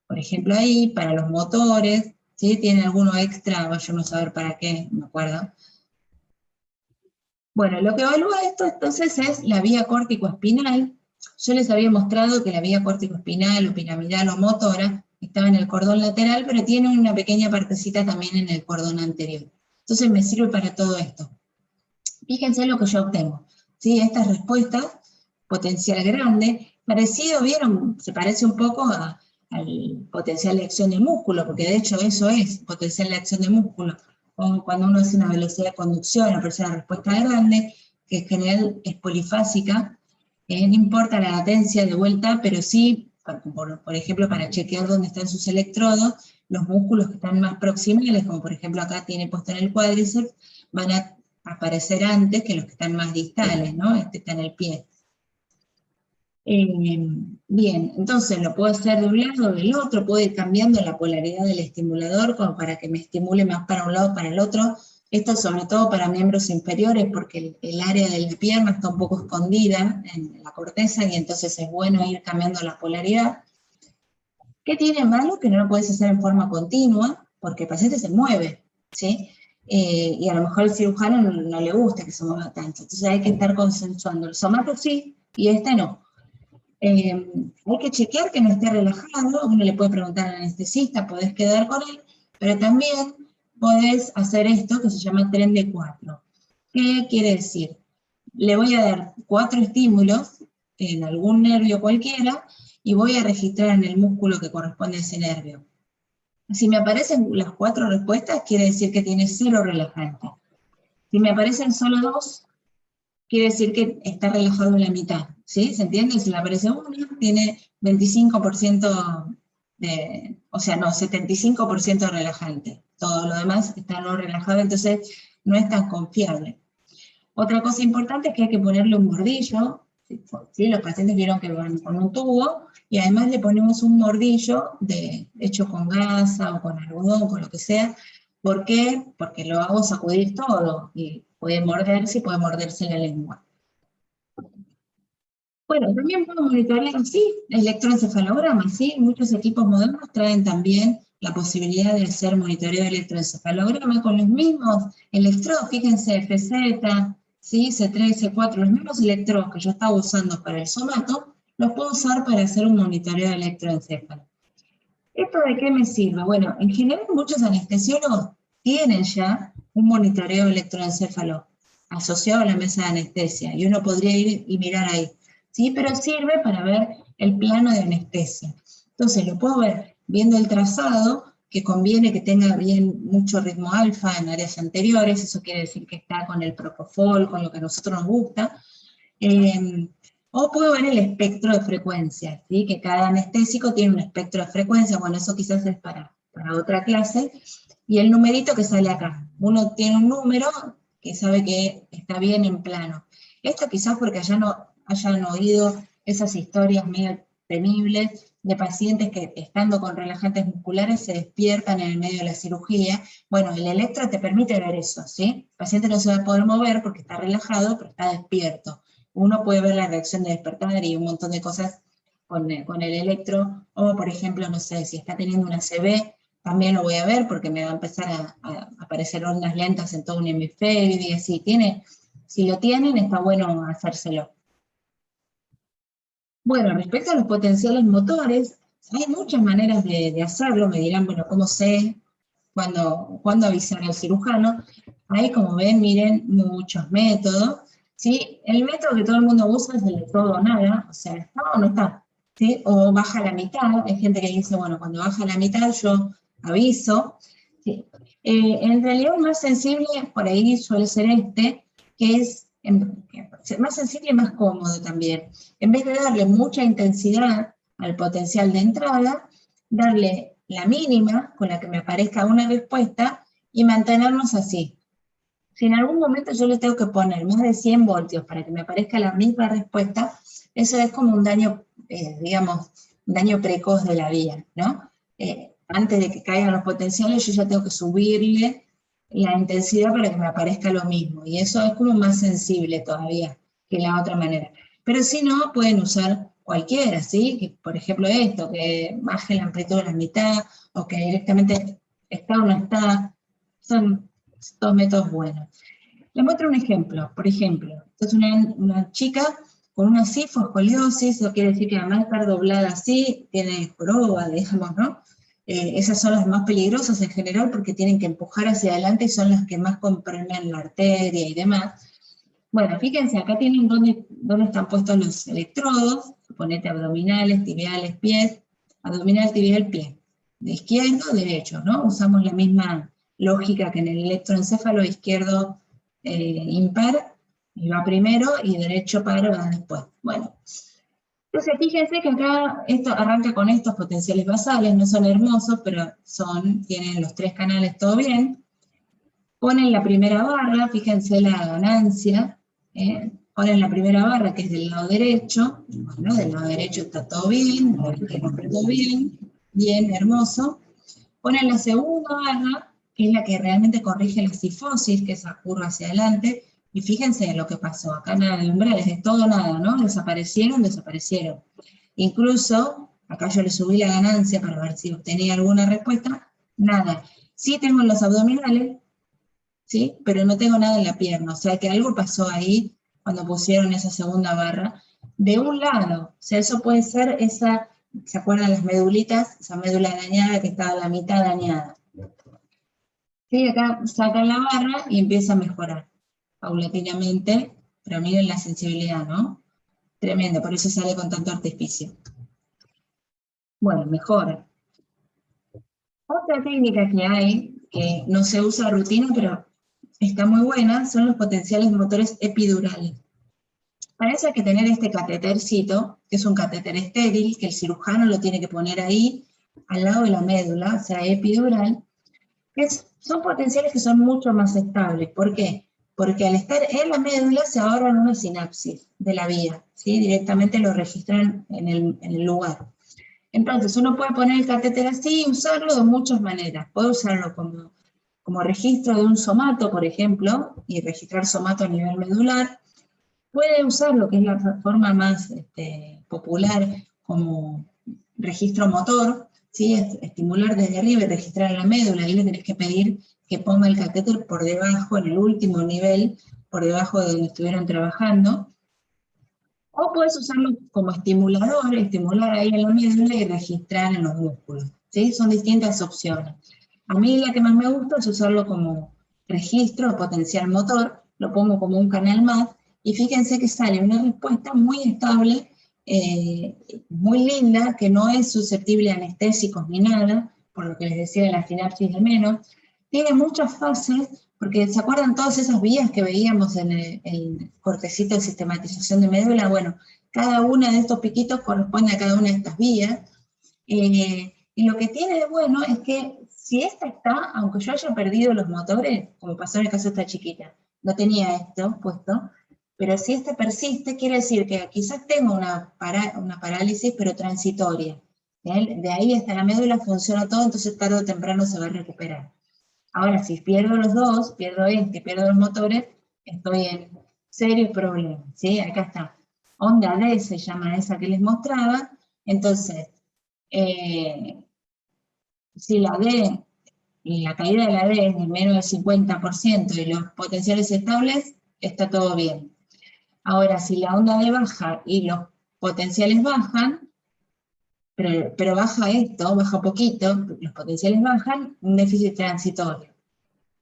por ejemplo ahí, para los motores, ¿sí? Tiene alguno extra, vaya a no saber para qué, no me acuerdo. Bueno, lo que evalúa esto entonces es la vía córtico-espinal. Yo les había mostrado que la vía córtico-espinal o piramidal o motora estaba en el cordón lateral, pero tiene una pequeña partecita también en el cordón anterior. Entonces me sirve para todo esto. Fíjense lo que yo obtengo, ¿sí? Estas respuestas, potencial grande, parecido, ¿vieron? Se parece un poco al potencial de acción de músculo, porque de hecho eso es potencial de acción de músculo. O cuando uno hace una velocidad de conducción, aparece una respuesta grande, que en general es polifásica, no importa la latencia de vuelta, pero sí, por ejemplo, para chequear dónde están sus electrodos, los músculos que están más proximales, como por ejemplo acá tiene puesto en el cuádriceps, van a aparecer antes que los que están más distales, ¿no? Este está en el pie. Bien, entonces lo puedo hacer de un lado o del otro, puedo ir cambiando la polaridad del estimulador como para que me estimule más para un lado o para el otro, Esto sobre todo para miembros inferiores, porque el área de la pierna está un poco escondida en la corteza, y entonces es bueno ir cambiando la polaridad. ¿Qué tiene malo? Que no lo puedes hacer en forma continua, porque el paciente se mueve, ¿sí? Y a lo mejor al cirujano no le gusta que se mueva tanto, entonces hay que estar consensuando. El somato sí, y este no. Hay que chequear que no esté relajado, uno le puede preguntar al anestesista, podés quedar con él, pero también podés hacer esto que se llama tren de 4. ¿Qué quiere decir? Le voy a dar 4 estímulos en algún nervio cualquiera y voy a registrar en el músculo que corresponde a ese nervio. Si me aparecen las 4 respuestas, quiere decir que tiene 0 relajante. Si me aparecen solo 2, quiere decir que está relajado en la mitad, ¿sí? ¿Se entiende? Si le aparece una, tiene 25% de, o sea, no, 75% de relajante. Todo lo demás está no relajado, entonces no es tan confiable. Otra cosa importante es que hay que ponerle un mordillo, ¿sí? Los pacientes vieron que van con un tubo, y además le ponemos un mordillo hecho con gasa o con algodón, con lo que sea. ¿Por qué? Porque lo hago sacudir todo, y puede morderse la lengua. Bueno, también puedo monitorear así, electroencefalograma, ¿sí? Muchos equipos modernos traen también la posibilidad de hacer monitoreo de electroencefalograma con los mismos electrodos, fíjense, FZ, ¿sí? C3, C4, los mismos electrodos que yo estaba usando para el somato, los puedo usar para hacer un monitoreo de electroencefalo. ¿Esto de qué me sirve? Bueno, en general muchos anestesiólogos tienen ya un monitoreo de electroencéfalo asociado a la mesa de anestesia, y uno podría ir y mirar ahí, ¿sí? Pero sirve para ver el plano de anestesia. Entonces lo puedo ver viendo el trazado, que conviene que tenga bien mucho ritmo alfa en áreas anteriores, eso quiere decir que está con el propofol, con lo que a nosotros nos gusta. O puedo ver el espectro de frecuencias, ¿sí? Que cada anestésico tiene un espectro de frecuencias, bueno, eso quizás es para otra clase, y el numerito que sale acá. Uno tiene un número que sabe que está bien en plano. Esto quizás porque hayan oído esas historias medio temibles de pacientes que estando con relajantes musculares se despiertan en el medio de la cirugía. Bueno, el electro te permite ver eso, ¿sí? El paciente no se va a poder mover porque está relajado, pero está despierto. Uno puede ver la reacción de despertar y un montón de cosas con el electro, o por ejemplo, no sé, si está teniendo una ACV, también lo voy a ver porque me va a empezar a aparecer ondas lentas en todo un hemisferio, y así. Si lo tienen, está bueno hacérselo. Bueno, respecto a los potenciales motores, hay muchas maneras de hacerlo. Me dirán, bueno, ¿cómo sé cuándo avisar al cirujano? Hay, como ven, miren, muchos métodos. ¿Sí? El método que todo el mundo usa es el de todo o nada, o sea, ¿está o no está? ¿Sí? O baja la mitad. Hay gente que dice, bueno, cuando baja la mitad yo aviso. ¿Sí? En realidad el más sensible por ahí suele ser este, que es más sensible y más cómodo también. En vez de darle mucha intensidad al potencial de entrada, darle la mínima con la que me aparezca una respuesta y mantenernos así. Si en algún momento yo le tengo que poner más de 100 voltios para que me aparezca la misma respuesta, eso es como un daño, digamos, un daño precoz de la vía, ¿no? Antes de que caigan los potenciales, yo ya tengo que subirle la intensidad para que me aparezca lo mismo, y eso es como más sensible todavía que la otra manera. Pero si no, pueden usar cualquiera, ¿sí? Que, por ejemplo, esto, que baje la amplitud a la mitad, o que directamente está o no está, son dos métodos buenos. Les muestro un ejemplo. Por ejemplo, esta es una chica con una escoliosis, eso quiere decir que además de estar doblada así, tiene joroba, digamos, ¿no? Esas son las más peligrosas en general porque tienen que empujar hacia adelante y son las que más comprimen la arteria y demás. Bueno, fíjense, acá tienen dónde están puestos los electrodos, suponete abdominales, tibiales, pies, abdominal, tibial, pie. De izquierdo, derecho, ¿no? Usamos la misma lógica que en el electroencéfalo, izquierdo impar, y va primero, y derecho par va después. Bueno, entonces fíjense que acá esto arranca con estos potenciales basales, no son hermosos, pero tienen los 3 canales todo bien. Ponen la primera barra, fíjense la ganancia, ponen la primera barra que es del lado derecho, bueno, del lado derecho está todo bien, todo bien, bien, hermoso. Ponen la segunda barra, que es la que realmente corrige la cifosis, que es esa curva hacia adelante, y fíjense lo que pasó, acá nada de umbrales, es todo nada, ¿no? Desaparecieron. Incluso, acá yo le subí la ganancia para ver si obtenía alguna respuesta, nada. Sí tengo en los abdominales, ¿sí? Pero no tengo nada en la pierna, o sea que algo pasó ahí cuando pusieron esa segunda barra. De un lado, o sea, eso puede ser esa, ¿se acuerdan las medulitas? Esa médula dañada que estaba a la mitad dañada. Sí, acá sacan la barra y empieza a mejorar paulatinamente, pero miren la sensibilidad, ¿no? Tremendo, por eso sale con tanto artificio. Bueno, mejora. Otra técnica que hay, que no se usa rutina, pero está muy buena, son los potenciales motores epidurales. Para eso hay que tener este catétercito, que es un catéter estéril, que el cirujano lo tiene que poner ahí, al lado de la médula, o sea, epidural, son potenciales que son mucho más estables. ¿Por qué? Porque al estar en la médula se ahorran una sinapsis de la vía, ¿sí? Directamente lo registran en el lugar. Entonces, uno puede poner el catéter así y usarlo de muchas maneras. Puede usarlo como registro de un somato, por ejemplo, y registrar somato a nivel medular. Puede usarlo, que es la forma más popular, como registro motor, ¿sí? Estimular desde arriba y registrar en la médula. Ahí le tenés que pedir que ponga el catéter por debajo, en el último nivel, por debajo de donde estuvieron trabajando. O puedes usarlo como estimulador, estimular ahí en la médula y registrar en los músculos, ¿sí? Son distintas opciones. A mí la que más me gusta es usarlo como registro potencial motor, lo pongo como un canal más, y fíjense que sale una respuesta muy estable, muy linda, que no es susceptible a anestésicos ni nada, por lo que les decía de la sinapsis de menos. Tiene muchas fases, porque ¿se acuerdan todas esas vías que veíamos en el cortecito de sistematización de médula? Bueno, cada una de estos piquitos corresponde a cada una de estas vías. Y lo que tiene de bueno es que si esta está, aunque yo haya perdido los motores, como pasó en el caso de esta chiquita, no tenía esto puesto, pero si esta persiste, quiere decir que quizás tengo una parálisis, pero transitoria. ¿Bien? De ahí hasta la médula funciona todo, entonces tarde o temprano se va a recuperar. Ahora, si pierdo los dos, pierdo este, pierdo los motores, estoy en serio problema, ¿sí? Acá está. Onda D se llama esa que les mostraba. Entonces, si la D, y la caída de la D es de menos del 50% y los potenciales estables, está todo bien. Ahora, si la onda D baja y los potenciales bajan, pero baja esto, baja poquito, los potenciales bajan, un déficit transitorio.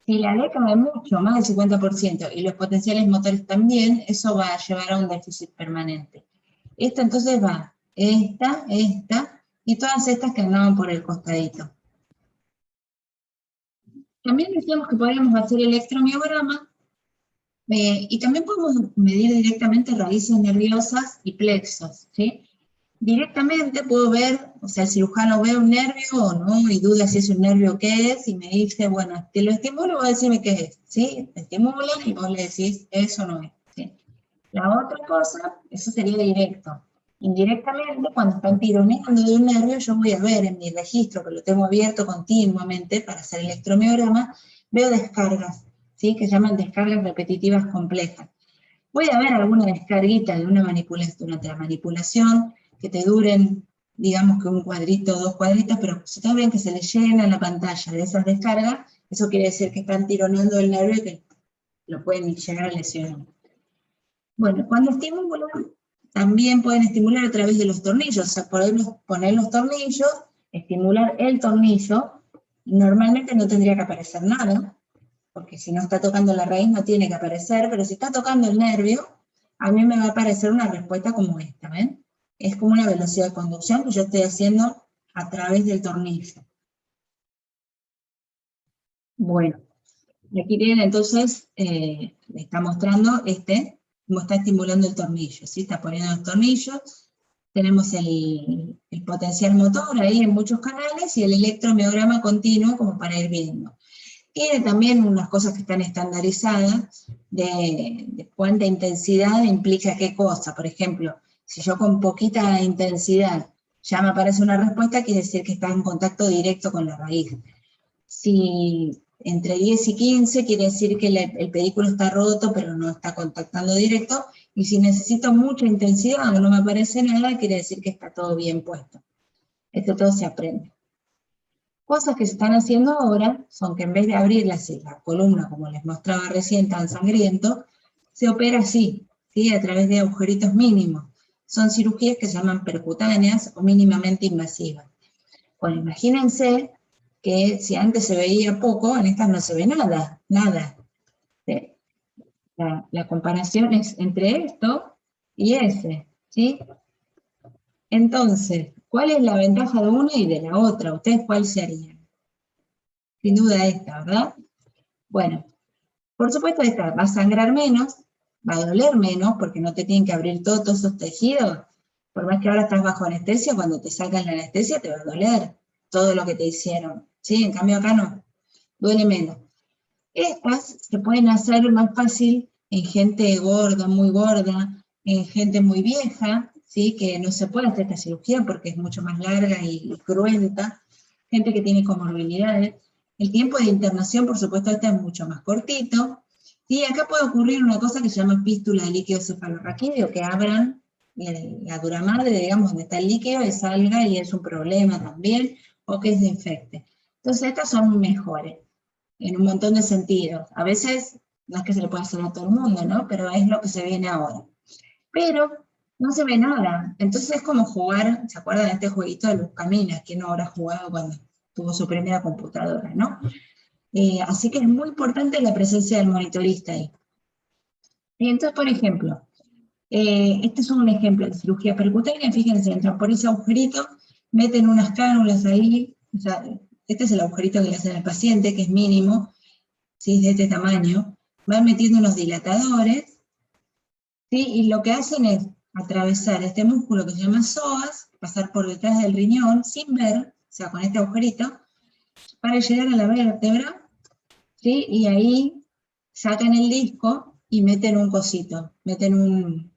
Si la D cae mucho, más del 50%, y los potenciales motores también, eso va a llevar a un déficit permanente. Esto entonces va, esta, y todas estas que andaban por el costadito. También decíamos que podíamos hacer electromiograma, y también podemos medir directamente raíces nerviosas y plexos, ¿sí? Directamente puedo ver, o sea, el cirujano ve un nervio o no, y duda si es un nervio o qué es, y me dice, bueno, te lo estimulo, vos decime qué es, ¿sí? Te estimulan y vos le decís, eso no es, ¿sí? La otra cosa, eso sería directo. Indirectamente, cuando están tironeando de un nervio, yo voy a ver en mi registro, que lo tengo abierto continuamente para hacer electromiograma, veo descargas, ¿sí? Que llaman descargas repetitivas complejas. Voy a ver alguna descarguita de una manipulación, durante la manipulación, que te duren, digamos que un cuadrito, dos cuadritos, pero si está bien que se le llena la pantalla de esas descargas, eso quiere decir que están tironeando el nervio y que lo pueden llegar a lesionar. Bueno, cuando estimulan, también pueden estimular a través de los tornillos, o sea, podemos poner los tornillos, estimular el tornillo, normalmente no tendría que aparecer nada, porque si no está tocando la raíz no tiene que aparecer, pero si está tocando el nervio, a mí me va a aparecer una respuesta como esta, ¿ven? Es como una velocidad de conducción que yo estoy haciendo a través del tornillo. Bueno, aquí tienen entonces, le está mostrando cómo está estimulando el tornillo, ¿sí? Está poniendo los tornillos, tenemos el potencial motor ahí en muchos canales y el electromiograma continuo como para ir viendo. Tiene también unas cosas que están estandarizadas de cuánta intensidad implica qué cosa. Por ejemplo, si yo con poquita intensidad ya me aparece una respuesta, quiere decir que está en contacto directo con la raíz. Si entre 10 y 15 quiere decir que el pedículo está roto, pero no está contactando directo, y si necesito mucha intensidad o no me aparece nada, quiere decir que está todo bien puesto. Esto todo se aprende. Cosas que se están haciendo ahora son que en vez de abrir la columna, como les mostraba recién, tan sangriento, se opera así, ¿sí? A través de agujeritos mínimos. Son cirugías que se llaman percutáneas o mínimamente invasivas. Bueno, imagínense que si antes se veía poco, en estas no se ve nada, nada. La comparación es entre esto y ese, ¿sí? Entonces, ¿cuál es la ventaja de una y de la otra? ¿Ustedes cuál serían? Sin duda esta, ¿verdad? Bueno, por supuesto esta va a sangrar menos, va a doler menos, porque no te tienen que abrir todos esos tejidos. Por más que ahora estás bajo anestesia, cuando te sacan la anestesia te va a doler todo lo que te hicieron, ¿sí? En cambio acá no, duele menos. Estas se pueden hacer más fácil en gente gorda, muy gorda, en gente muy vieja, ¿sí? Que no se puede hacer esta cirugía porque es mucho más larga y cruenta, gente que tiene comorbilidades. El tiempo de internación, por supuesto, este es mucho más cortito. Y acá puede ocurrir una cosa que se llama fístula de líquido cefalorraquídeo, que abran la dura madre, digamos, donde está el líquido, y salga y es un problema también, o que se infecte. Entonces estas son mejores en un montón de sentidos. A veces no es que se le pueda hacer a todo el mundo, ¿no? Pero es lo que se viene ahora. Pero no se ve nada. Entonces es como jugar, ¿se acuerdan de este jueguito de los caminas? ¿Quién no habrá jugado cuando tuvo su primera computadora, no? Así que es muy importante la presencia del monitorista ahí. Y entonces, por ejemplo, este es un ejemplo de cirugía percutánea. Fíjense, entran por ese agujerito, meten unas cánulas ahí, o sea, este es el agujerito que le hacen al paciente, que es mínimo, ¿sí? De este tamaño, van metiendo unos dilatadores, ¿sí? Y lo que hacen es atravesar este músculo que se llama psoas, pasar por detrás del riñón, sin ver, o sea, con este agujerito, para llegar a la vértebra, ¿sí? Y ahí sacan el disco y meten un cosito, meten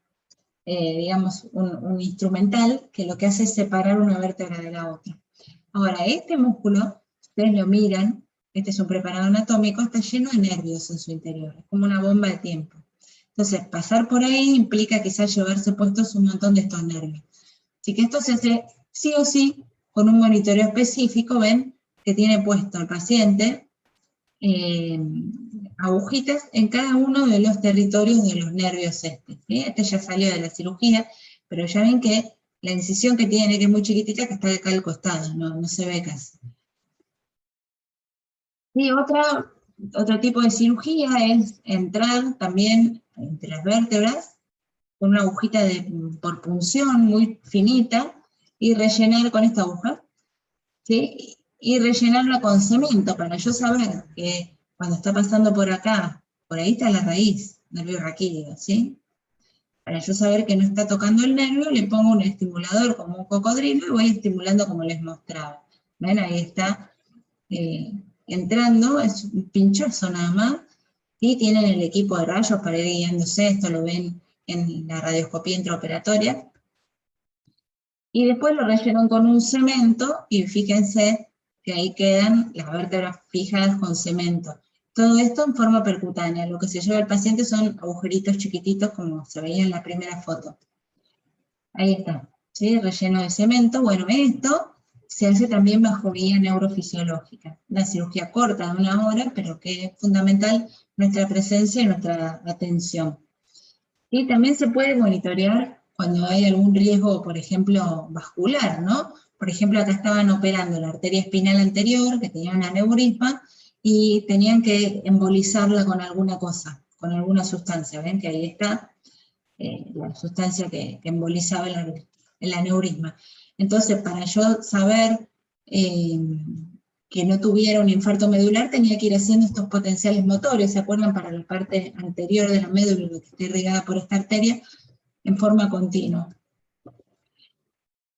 digamos, un instrumental que lo que hace es separar una vértebra de la otra. Ahora, este músculo, ustedes lo miran, este es un preparado anatómico, está lleno de nervios en su interior, es como una bomba de tiempo. Entonces, pasar por ahí implica quizás llevarse puestos un montón de estos nervios. Así que esto se hace sí o sí con un monitoreo específico, ven que tiene puesto el paciente agujitas en cada uno de los territorios de los nervios estos, ¿sí? Este ya salió de la cirugía, pero ya ven que la incisión que tiene, que es muy chiquitita, que está acá al costado, no se ve casi. Y otro tipo de cirugía es entrar también entre las vértebras con una agujita por punción muy finita y rellenar con esta aguja, ¿sí? Y rellenarla con cemento para yo saber que cuando está pasando por acá, por ahí está la raíz, nervio raquídeo, ¿sí? Para yo saber que no está tocando el nervio, le pongo un estimulador como un cocodrilo y voy estimulando como les mostraba. ¿Ven? Ahí está entrando, es un pinchazo nada más, y tienen el equipo de rayos para ir guiándose, esto lo ven en la radioscopía intraoperatoria, y después lo rellenan con un cemento, y fíjense que ahí quedan las vértebras fijadas con cemento. Todo esto en forma percutánea, lo que se lleva al paciente son agujeritos chiquititos como se veía en la primera foto. Ahí está, ¿sí? Relleno de cemento. Bueno, esto se hace también bajo guía neurofisiológica. Una cirugía corta de 1 hora, pero que es fundamental nuestra presencia y nuestra atención. Y también se puede monitorear cuando hay algún riesgo, por ejemplo, vascular, ¿no? Por ejemplo, acá estaban operando la arteria espinal anterior, que tenía un aneurisma, y tenían que embolizarla con alguna cosa, con alguna sustancia. ¿Ven que ahí está la sustancia que embolizaba el aneurisma? Entonces, para yo saber que no tuviera un infarto medular, tenía que ir haciendo estos potenciales motores, ¿se acuerdan? Para la parte anterior de la médula, que está irrigada por esta arteria, en forma continua.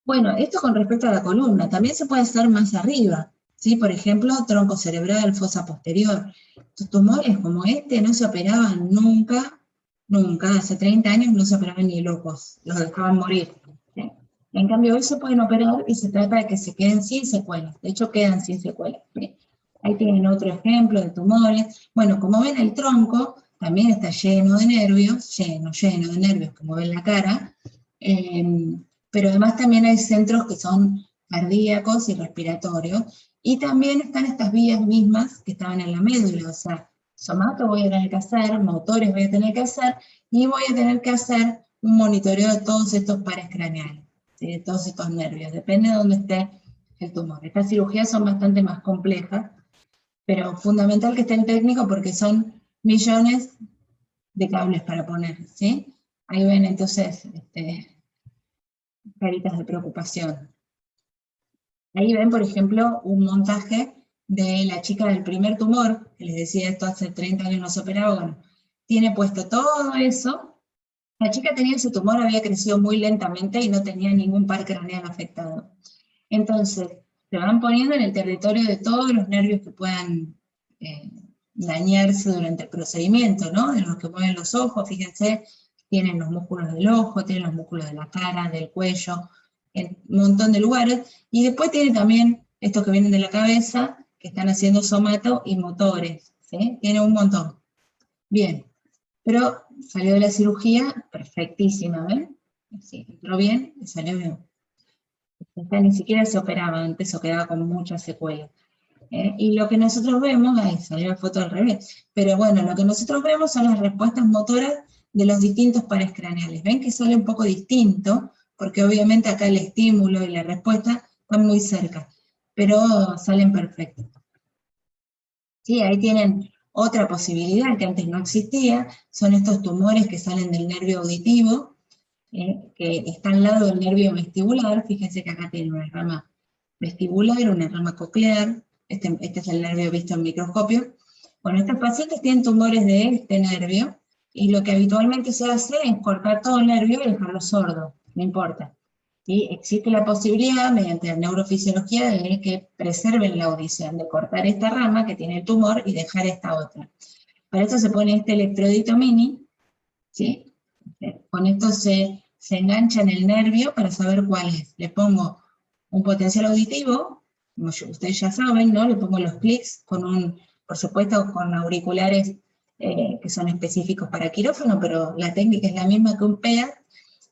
Bueno, esto con respecto a la columna, también se puede hacer más arriba, ¿sí? Por ejemplo, tronco cerebral, fosa posterior. Estos tumores como este no se operaban nunca, nunca, hace 30 años no se operaban ni locos, los dejaban morir, ¿sí? En cambio hoy se pueden operar y se trata de que se queden sin secuelas, de hecho quedan sin secuelas, ¿sí? Ahí tienen otro ejemplo de tumores. Bueno, como ven, el tronco también está lleno de nervios, lleno de nervios, como ven la cara, pero además también hay centros que son cardíacos y respiratorios, y también están estas vías mismas que estaban en la médula, o sea, somato voy a tener que hacer, motores voy a tener que hacer, y voy a tener que hacer un monitoreo de todos estos pares craneales, ¿sí? De todos estos nervios, depende de dónde esté el tumor. Estas cirugías son bastante más complejas, pero fundamental que esté el técnico porque son millones de cables para poner, ¿sí? Ahí ven entonces caritas de preocupación. Ahí ven, por ejemplo, un montaje de la chica del primer tumor, que les decía esto hace 30 años no se operaba, bueno, tiene puesto todo eso. La chica tenía ese tumor, había crecido muy lentamente y no tenía ningún par craneal afectado. Entonces, se van poniendo en el territorio de todos los nervios que puedan dañarse durante el procedimiento, ¿no? De los que mueven los ojos, fíjense, tienen los músculos del ojo, tienen los músculos de la cara, del cuello, en un montón de lugares, y después tiene también estos que vienen de la cabeza, que están haciendo somato y motores, ¿sí? Tiene un montón. Bien, pero salió de la cirugía perfectísima, ¿ven? Sí, entró bien y salió bien. Esta ni siquiera se operaba antes o quedaba con muchas secuelas. Y lo que nosotros vemos, ahí salió la foto al revés, pero bueno, lo que nosotros vemos son las respuestas motoras de los distintos pares craneales. Ven que sale un poco distinto, porque obviamente acá el estímulo y la respuesta están muy cerca, pero salen perfectos. Sí, ahí tienen otra posibilidad que antes no existía, son estos tumores que salen del nervio auditivo, que está al lado del nervio vestibular. Fíjense que acá tiene una rama vestibular, una rama coclear, este es el nervio visto en microscopio. Bueno, estos pacientes tienen tumores de este nervio, y lo que habitualmente se hace es cortar todo el nervio y dejarlo sordo, no importa. ¿Sí? Existe la posibilidad, mediante la neurofisiología, de que preserven la audición, de cortar esta rama que tiene el tumor y dejar esta otra. Para esto se pone este electrodito mini, ¿sí? Con esto se engancha en el nervio para saber cuál es. Le pongo un potencial auditivo, como ustedes ya saben, ¿no? Le pongo los clics por supuesto, con auriculares que son específicos para quirófano, pero la técnica es la misma que un PEA,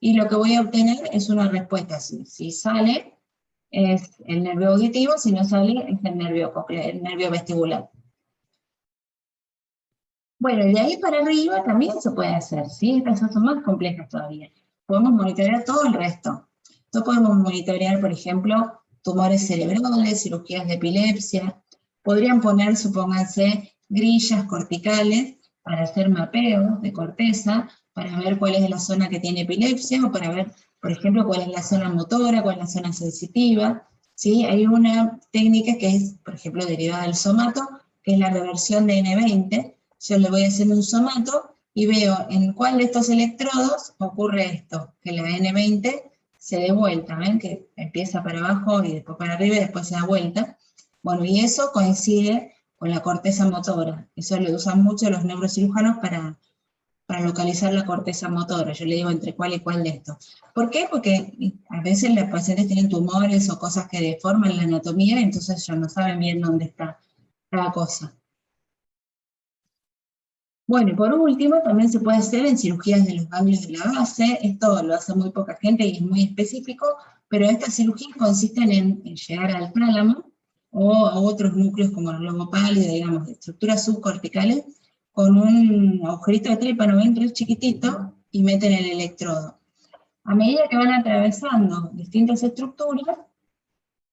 y lo que voy a obtener es una respuesta. Si sale, es el nervio auditivo; si no sale, es el nervio vestibular. Bueno, y de ahí para arriba también se puede hacer, ¿sí? Estas son más complejas todavía. Podemos monitorear todo el resto. Entonces podemos monitorear, por ejemplo, tumores cerebrales, cirugías de epilepsia. Podrían poner, supónganse, grillas corticales para hacer mapeos de corteza, para ver cuál es la zona que tiene epilepsia, o para ver, por ejemplo, cuál es la zona motora, cuál es la zona sensitiva, ¿sí? Hay una técnica que es, por ejemplo, derivada del somato, que es la reversión de N20. Yo le voy haciendo un somato y veo en cuál de estos electrodos ocurre esto, que la N20 se dé vuelta, ¿ven? Que empieza para abajo y después para arriba y después se da vuelta. Bueno, y eso coincide con la corteza motora. Eso lo usan mucho los neurocirujanos para localizar la corteza motora. Yo le digo entre cuál y cuál de estos. ¿Por qué? Porque a veces los pacientes tienen tumores o cosas que deforman la anatomía, entonces ellos no saben bien dónde está cada cosa. Bueno, y por último, también se puede hacer en cirugías de los ganglios de la base. Esto lo hace muy poca gente y es muy específico, pero estas cirugías consisten en llegar al tálamo o a otros núcleos como el globo pálido, digamos, de estructuras subcorticales, con un agujerito de trépano bien chiquitito, y meten el electrodo. A medida que van atravesando distintas estructuras,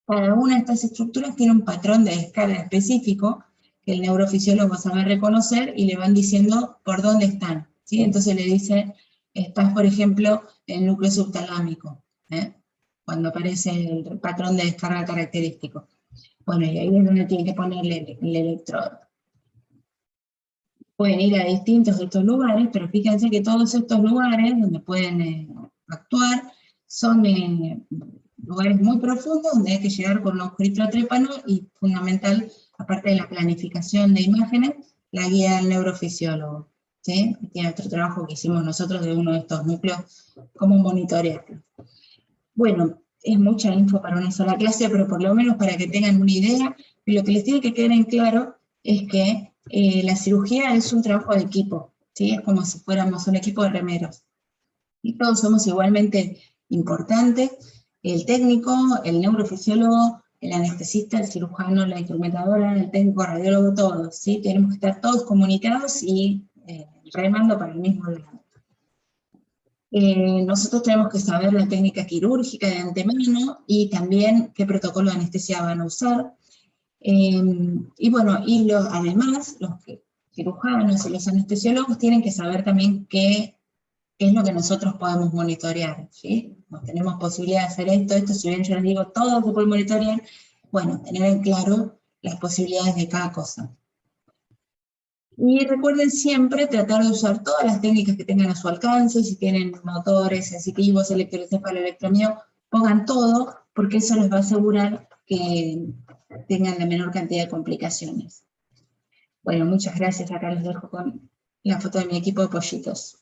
cada una de estas estructuras tiene un patrón de descarga específico que el neurofisiólogo sabe reconocer, y le van diciendo por dónde están, ¿sí? Entonces le dice, estás, por ejemplo, en el núcleo subtalámico, cuando aparece el patrón de descarga característico. Bueno, y ahí es donde tiene que ponerle el electrodo. Pueden ir a distintos de estos lugares, pero fíjense que todos estos lugares donde pueden actuar son lugares muy profundos, donde hay que llegar con un agujerito de trépano, y fundamental, aparte de la planificación de imágenes, la guía del neurofisiólogo, ¿sí? Tiene otro trabajo que hicimos nosotros de uno de estos núcleos, cómo monitorearlo. Bueno, es mucha info para una sola clase, pero por lo menos para que tengan una idea, Y lo que les tiene que quedar en claro es que la cirugía es un trabajo de equipo, ¿sí? Es como si fuéramos un equipo de remeros. Y todos somos igualmente importantes, el técnico, el neurofisiólogo, el anestesista, el cirujano, la instrumentadora, el técnico radiólogo, todos, ¿sí? Tenemos que estar todos comunicados y remando para el mismo lado. Nosotros tenemos que saber la técnica quirúrgica de antemano y también qué protocolo de anestesia van a usar. Y bueno, además, los cirujanos y los anestesiólogos tienen que saber también qué es lo que nosotros podemos monitorear, ¿sí? No tenemos posibilidad de hacer esto, si bien yo les digo todo se puede monitorear, bueno, tener en claro las posibilidades de cada cosa. Y recuerden siempre tratar de usar todas las técnicas que tengan a su alcance, si tienen motores, sensitivos, electroencefalo, electromio, pongan todo, porque eso les va a asegurar que tengan la menor cantidad de complicaciones. Bueno, muchas gracias, acá les dejo con la foto de mi equipo de pollitos.